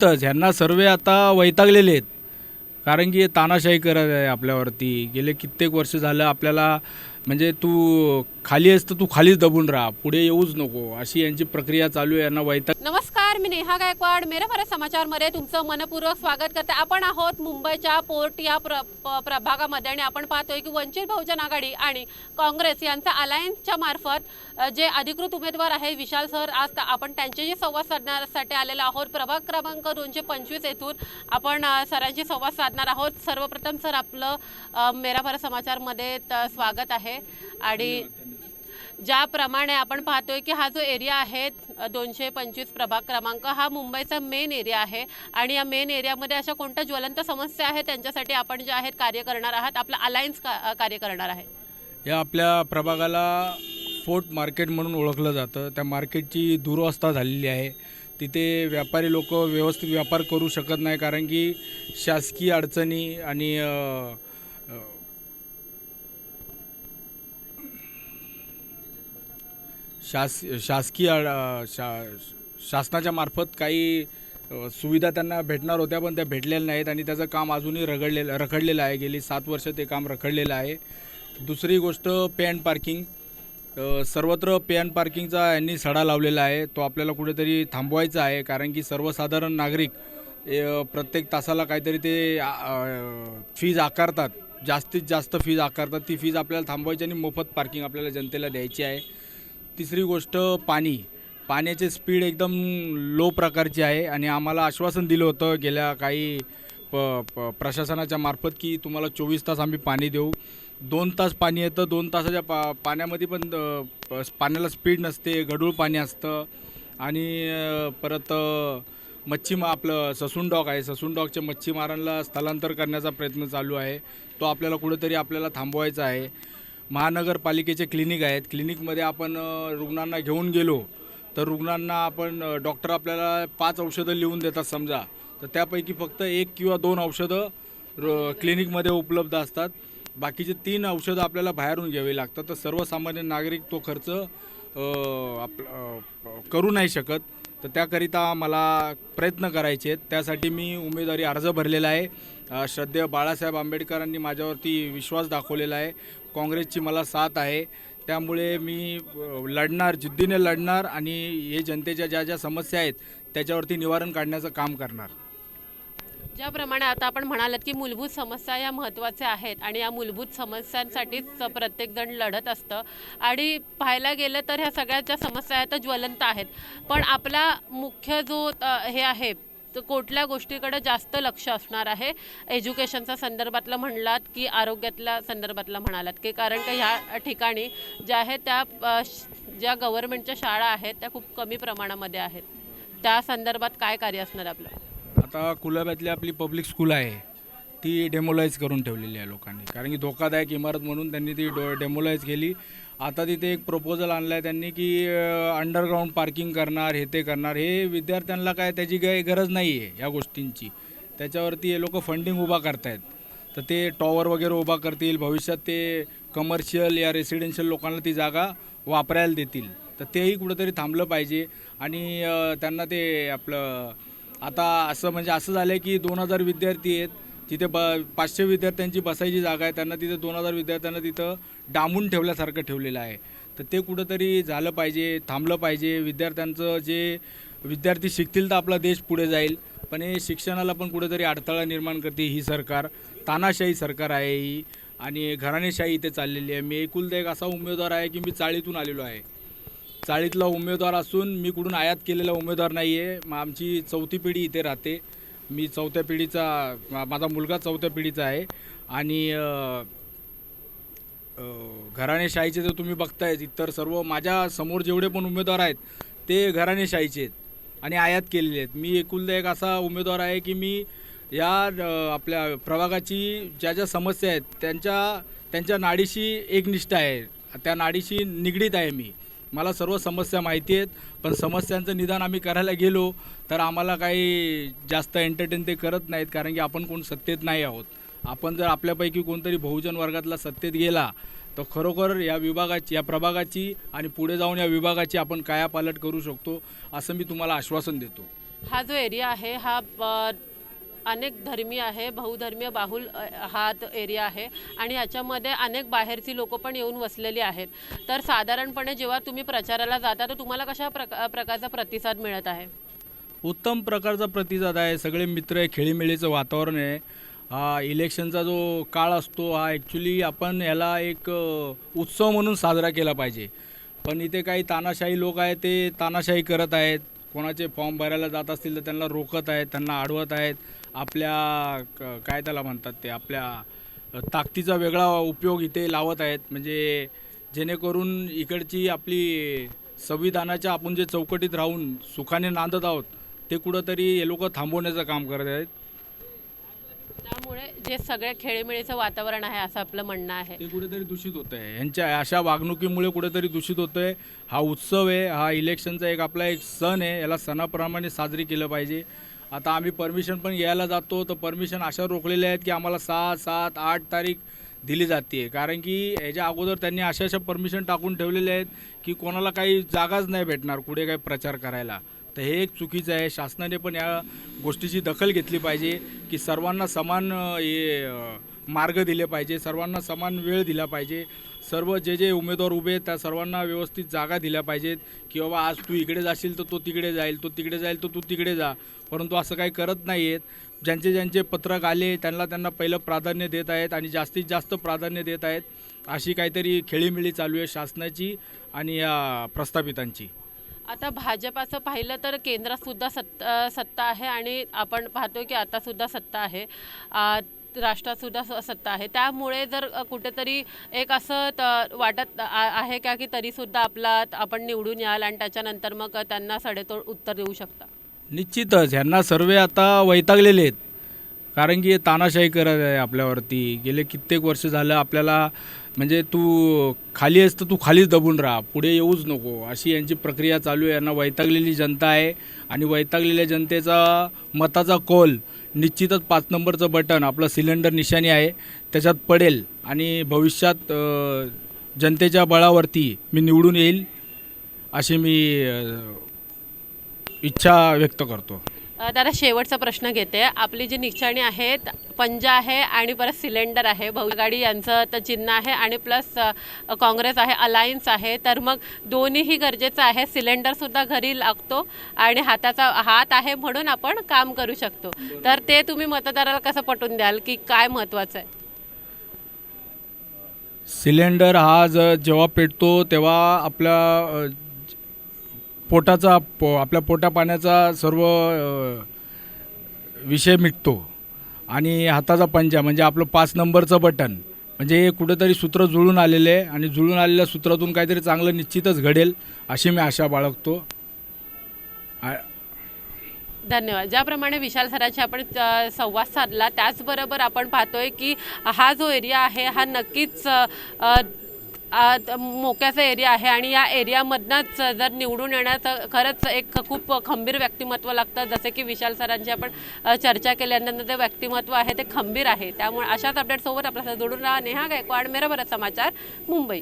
तर ह्यांना सर्व आता वैतागलेले आहेत. कारण की तानाशाही करत आहे आपल्यावरती. गेले कित्येक वर्ष झालं आपल्याला म्हणजे तू खाली आहेस तर तू खालीच दबून राहा, पुढे येऊच नको, अशी यांची प्रक्रिया चालू आहे. यांना वैताग. नमस्कार, मी नेहा गायकवाड. मेरा भारत समाचारमध्ये तुमचं मनपूर्वक स्वागत करते. आपण आहोत मुंबईच्या पोर्ट या प्रभागामध्ये आणि आपण पाहतोय की वंचित बहुजन आघाडी आणि काँग्रेस यांचा अलायन्सच्या मार्फत जे अधिकृत उमेदवार आहे विशाल सर, आज आपण त्यांच्याशी संवाद साधण्यासाठी आलेलो आहोत. प्रभाग क्रमांक 225 येथून आपण सरांशी संवाद साधणार आहोत. सर्वप्रथम सर, आपलं मेरा भारत समाचारमध्ये स्वागत आहे. आणि ज्याप्रमाणे आपण पाहतोय की हा जो एरिया आहे 225 प्रभाग क्रमांक, हा मुंबईचा मेन एरिया आहे आणि या मेन एरियामध्ये अशा कोणत्या ज्वलंत समस्या आहेत त्यांच्यासाठी आपण जे आहेत कार्य करणार आहात, आपलं अलायन्स कार्य करणार आहे. या आपल्या प्रभागाला फोर्ट मार्केट म्हणून ओळखलं जातं. त्या मार्केटची दुरवस्था झालेली आहे. तिथे व्यापारी लोक व्यवस्थित व्यापार करू शकत नाही, कारण की शासकीय अडचणी आणि शासनाच्या मार्फत काही सुविधा त्यांना भेटणार होत्या, पण त्या भेटलेल्या नाहीत आणि त्याचं काम अजूनही रखडलेलं आहे. गेली 7 वर्ष ते काम रखडलेलं आहे. दुसरी गोष्ट, पे अँड पार्किंग. सर्वत्र पे अँड पार्किंगचा यांनी सडा लावलेला आहे. तो आपल्याला कुठेतरी थांबवायचा आहे, कारण की सर्वसाधारण नागरिक प्रत्येक तासाला काहीतरी ते फीज आकारतात, जास्तीत जास्त फीज आकारतात. ती फीज आपल्याला थांबवायची आणि मोफत पार्किंग आपल्याला जनतेला द्यायची आहे. तिसरी गोष्ट, पाण्याचे स्पीड एकदम लो प्रकारची आहे आणि आम्हाला आश्वासन दिलं होतं गेल्या काही प्रशासनाच्या मार्फत की तुम्हाला 24 तास आम्ही पाणी देऊ. 2 तास पाणी येतं. 2 तासाच्या पाण्यामध्ये पण पाण्याला स्पीड नसते, गढूळ पाणी असतं. आणि परत आपलं ससून डॉक आहे, ससून डॉकच्या मच्छीमारांना स्थलांतर करण्याचा प्रयत्न चालू आहे. तो आपल्याला कुठेतरी आपल्याला थांबवायचा आहे. महानगरपालिकेचे क्लिनिक आहेत. क्लिनिकमध्ये आपण रुग्णांना घेऊन गेलो तर रुग्णांना आपण डॉक्टर आपल्याला 5 औषधं लिहून देतात समजा, तर त्यापैकी फक्त 1 किंवा 2 औषधं क्लिनिकमध्ये उपलब्ध असतात. बाकीचे 3 औषधं आपल्याला बाहेरून घ्यावी लागतात. तर सर्वसामान्य नागरिक तो खर्च करू नाही शकत. तर त्याकरिता मला प्रयत्न करायचे आहेत. त्यासाठी मी उमेदवारी अर्ज भरलेला आहे. श्रद्धेय बाळासाहेब आंबेडकरांनी माझ्यावरती विश्वास दाखवलेला आहे. काँग्रेसची मला साथ आहे. त्यामुळे मी लढणार, जिद्दीने लढणार आणि हे जनतेच्या ज्या ज्या समस्या आहेत त्याच्यावरती निवारण काढण्याचं काम करणार. ज्याप्रमाणे आता आपण म्हणालात की मूलभूत समस्या या महत्त्वाच्या आहेत आणि या मूलभूत समस्यांसाठीच प्रत्येकजण लढत असतं. आणि पाहायला गेलं तर ह्या सगळ्या ज्या समस्या आहेत त्या ज्वलंत आहेत, पण आपला मुख्य जो हे आहे तर कुठल्या गोष्टीकडे जास्त लक्ष असणार आहे. एज्युकेशनच्या संदर्भातलं म्हणलात की आरोग्यातल्या संदर्भातलं म्हणालात की, कारण का ह्या ठिकाणी ज्या आहेत त्या ज्या गव्हर्नमेंटच्या शाळा आहेत त्या खूप कमी प्रमाणामध्ये आहेत. त्या संदर्भात काय कार्य असणार आपलं? आता कुलाब्यातली आपली पब्लिक स्कूल आहे ती डेमोलाइज करून ठेवलेली आहे लोकांनी, कारण की धोकादायक इमारत म्हणून त्यांनी ती डेमोलाइज केली. आता तिथे एक प्रपोजल आणला आहे त्यांनी की अंडरग्राऊंड पार्किंग करणार, हे ते करणार. हे विद्यार्थ्यांना काय त्याची काही गरज नाही आहे ह्या गोष्टींची. त्याच्यावरती हे लोक फंडिंग उभा करतायत. तर ते टॉवर वगैरे उभा करतील, भविष्यात ते कमर्शियल या रेसिडेन्शियल लोकांना ती जागा वापरायला देतील. तर तेही कुठंतरी थांबलं पाहिजे. आणि त्यांना ते आपलं आता असं झालं आहे की 2000 विद्यार्थी आहेत तिथे, 500 विद्यार्थ्यांची बसायची जागा आहे. त्यांना तिथे 2000 विद्यार्थ्यांना तिथं डांबून ठेवल्यासारखं ठेवलेलं आहे. तर ते कुठंतरी झालं पाहिजे, थांबलं पाहिजे. विद्यार्थ्यांचं जे विद्यार्थी शिकतील तर आपला देश पुढे जाईल, पण हे शिक्षणाला पण कुठेतरी अडथळा निर्माण करते ही सरकार. तानाशाही सरकार आहे ही आणि घराणेशाही इथे चाललेली आहे. मी एकुलता एक असा उमेदवार आहे की मी चाळीतून आलेलो आहे. चाळीतला उमेदवार असून मी कुठून आयात केलेला उमेदवार नाही आहे. आमची 4थी पिढी इथे राहते. मी 4थ्या पिढीचा, माझा मुलगा 4थ्या पिढीचा आहे. आणि घराणेशाहीचे तर तुम्ही बघताय, इतर सर्व माझ्या समोर जेवढे पण उमेदवार आहेत ते घराणेशाहीचे आहेत आणि आयात केलेले आहेत. मी एकुलता एक असा उमेदवार आहे की मी या आपल्या प्रभागाची ज्या ज्या समस्या आहेत त्यांच्या नाडीशी एकनिष्ठ आहे, त्या नाडीशी निगडीत आहे मी. मला सर्व समस्या माहिती आहेत, पण समस्यांचं निदान आम्ही करायला गेलो तर आम्हाला काही जास्त एंटरटेन ते करत नाहीत, कारण की आपण कोण सत्तेत नाही आहोत. आपण जर आपल्यापैकी कोणतरी बहुजन वर्गातला सत्तेत गेला तर खरोखर या विभागाची, या प्रभागाची आणि पुढे जाऊन या विभागाची आपण कायापालट करू शकतो, असं मी तुम्हाला आश्वासन देतो. हा जो एरिया आहे हा अनेक धर्मीय आहे, बहुधर्मीय बाहुल हा एरिया आहे आणि याच्यामध्ये अनेक बाहेरची लोक पण येऊन वसलेली आहेत. तर साधारणपणे जेव्हा तुम्ही प्रचाराला जाता तर तुम्हाला कशा प्रकारचा प्रतिसाद मिळत आहे? उत्तम प्रकारचा प्रतिसाद आहे. सगळे मित्र आहे, खेळीमेळीचं वातावरण आहे. हा इलेक्शनचा जो काळ असतो हा ॲक्च्युली आपण याला एक उत्सव म्हणून साजरा केला पाहिजे. पण इथे काही तानाशाही लोक आहेत, ते तानाशाही करत आहेत. कोणाचे फॉर्म भरायला जात असतील तर त्यांना रोखत आहेत, त्यांना अडवत आहेत. आपल्या काय त्याला म्हणतात ते आपल्या ताकदीचा वेगळा उपयोग इथे लावत आहेत. म्हणजे जेणेकरून इकडची आपली संविधानाच्या आपण जे चौकटीत राहून सुखाने नांदत आहोत ते कुठंतरी हे लोक थांबवण्याचं काम करत आहेत. त्यामुळे जे सगळे खेळीमेळीचं वातावरण आहे असं आपलं म्हणणं आहे. ते कुठेतरी दूषित होतं आहे. यांच्या अशा वागणुकीमुळे कुठेतरी दूषित होतं आहे. हा उत्सव आहे, हा इलेक्शनचा एक आपला एक सण आहे, याला सणाप्रमाणे साजरी केलं पाहिजे. आता आम्ही परमिशन पण घ्यायला जातो तर परमिशन अशा रोखलेल्या आहेत की आम्हाला 6, 7, 8 तारीख दिली जाते. कारण की याच्या अगोदर त्यांनी अशा परमिशन टाकून ठेवलेल्या आहेत की कोणाला काही जागाच नाही भेटणार पुढे काही प्रचार करायला. तर हे एक चुकीचं आहे. शासनाने पण या गोष्टीची दखल घेतली पाहिजे की सर्वांना समान मार्ग दिले पाहिजे, सर्वांना समान वेळ दिला पाहिजे. सर्व जे उमेदवार उभे आहेत त्या सर्वांना व्यवस्थित जागा दिल्या पाहिजेत की बाबा आज तू इकडे जाशील तर तो तिकडे जाईल, तो तिकडे जाईल तर तू तिकडे जा. परंतु असं काही करत नाही आहेत. ज्यांचे पत्रक आले त्यांना पहिलं प्राधान्य देत आहेत आणि जास्तीत जास्त प्राधान्य देत आहेत. अशी काहीतरी खेळीमेळी चालू आहे शासनाची आणि या प्रस्थापितांची. आता भाजपाचं पाहिलं तर केंद्रात सुद्धा सत्ता आहे आणि आपण पाहतो की आता सुद्धा सत्ता आहे, राष्ट्रात सुद्धा सत्ता आहे. त्यामुळे जर कुठेतरी एक असं वाटत आहे का की तरीसुद्धा आपण निवडून याल आणि त्याच्यानंतर मग त्यांना सडेतोड उत्तर देऊ शकता? निश्चितच ह्यांना सर्व आता वैतागलेले आहेत. कारण की तानाशाही करत आहे आपल्यावरती. गेले कित्येक वर्ष झालं आपल्याला म्हणजे तू खाली आहेस तर तू खालीच दबून राहा, पुढे येऊच नको, अशी यांची प्रक्रिया चालू आहे. यांना वैतागलेली जनता आहे आणि वैतागलेल्या जनतेचा मताचा कौल निश्चितच 5 नंबरचं बटन आपलं सिलेंडर निशाणी आहे त्याच्यात पडेल आणि भविष्यात जनतेच्या बळावरती मी निवडून येईल अशी मी इच्छा व्यक्त करतो. दादा शेवटचा प्रश्न घेते. आपली जी निशाणी आहे पंजा आहे आणि परत सिलेंडर आहे, बहुआघाडी यांचं तर चिन्ह आहे आणि प्लस काँग्रेस आहे, अलायन्स आहे. तर मग दोन्हीही गरजेचं आहे. सिलेंडरसुद्धा घरी लागतो आणि हाताचा हात आहे म्हणून आपण काम करू शकतो. तर ते तुम्ही मतदाराला कसं पटवून द्याल की काय महत्त्वाचं आहे? सिलेंडर हा जेव्हा पेटतो तेव्हा आपल्या आपल्या पोटापाण्याचा सर्व विषय मिटतो आणि हाताचा पंजा म्हणजे आपलं 5 नंबरचं बटन म्हणजे हे कुठेतरी सूत्र जुळून आलेले आहे आणि जुळून आलेल्या सूत्रातून काहीतरी चांगलं निश्चितच घडेल अशी मी आशा बाळगतो. धन्यवाद. ज्याप्रमाणे विशाल सरांशी आपण संवाद साधला त्याचबरोबर आपण पाहतोय की हा जो एरिया आहे हा नक्कीच मोक्याचा एरिया आहे आणि या एरियामधनंच जर निवडून येण्याचं खरंच एक खूप खंबीर व्यक्तिमत्व लागतं. जसे की विशाल सरांची आपण चर्चा केल्यानंतर ते व्यक्तिमत्व आहे ते खंबीर आहे. त्यामुळे अशाच अपडेटसोबत आपल्याला जोडून राहा. नेहा गायकवाड, मेरा भारत समाचार, मुंबई.